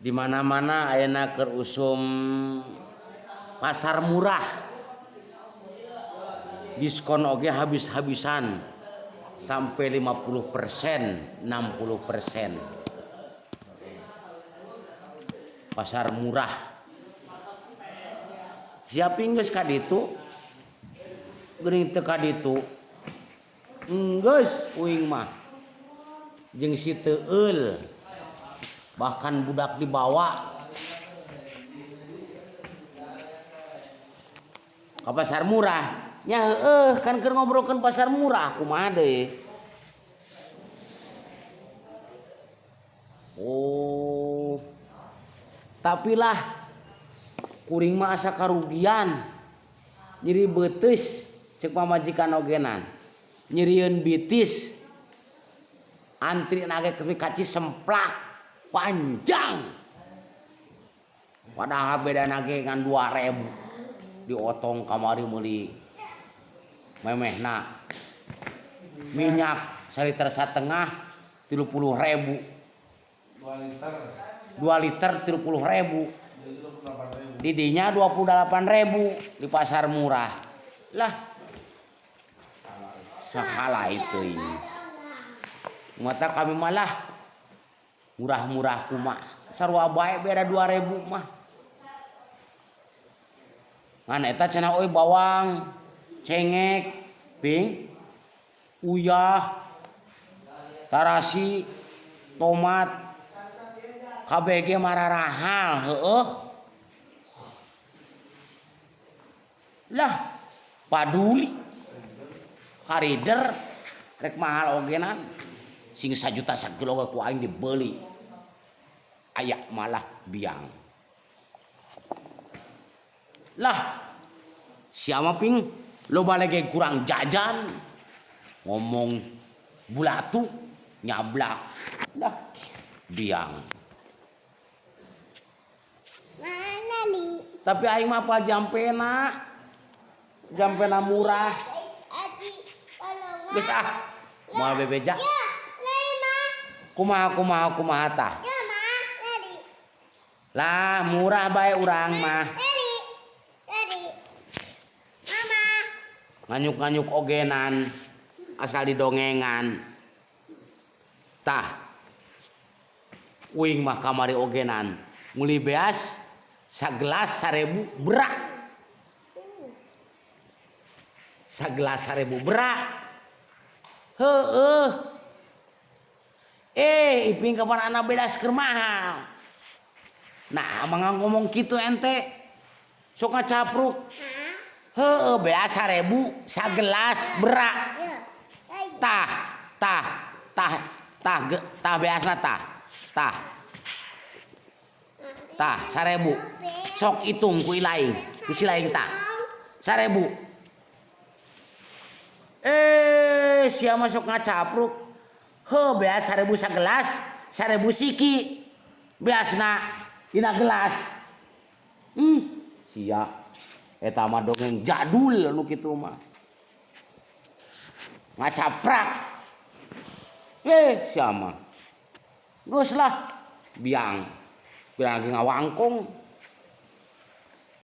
Di mana-mana ayeuna keur usum pasar murah. Diskon oge habis-habisan sampai 50%, 60%. Pasar murah. Siapin geus ka ditu? Geuning teu ka ditu. Geus uing mah. Jeung si teu eul. Bahkan budak dibawa ke pasar murah. Nya heueuh kan keur ngobrolkeun pasar murah kumaha deui. Oh. Tapi lah kuring mah asa karugian. Nyeri beuteus ceuk pamajikan ogenan. Nyerieun bitis. Antri nage kemi kaci semplak. Panjang. Padahal beda nage ngan 2.000 diotong kamari meuli memehna minyak 1,5 liter 30.000 2 liter 30.000 didinya 28.000 di pasar murah lah sahala itu ini mata kami malah murah-murah kumaha sarua bae beda 2.000 mah ngan eta cenah euy bawang cengek ping uyah tarasi tomat kabeh ge mararahal heueuh lah paduli karider rek mahal ogenan sing 1 juta sakilo ku aing dibeli aya malah biang lah siapa ping loba lagi kurang jajan ngomong bulatu nyablak lah biang mana li tapi aing mah apa jampena murah geus moal bebeja kumaha tah lah murah bae urang mah nganyuk-nganyuk ogenan asal didongengan tah uing mah kamari ogenan meuli beas sagelas 1.000 berak sagelas 1.000 berak heueuh iping kapan anak bedas keur mahal nah mangga ngomong kitu ente sok ngacapruk heueuh bea 1.000 sagelas berak tah beasna tah 1.000 sok hitung ku ilaing ku si laing tah 1.000 sia mah sok ngacapruk heuh bea 1.000 sagelas 1.000 siki beasna dina gelas sia eta mah dongeng jadul anu kitu mah ngacaprak sia mah geus lah biang lagi ngawangkung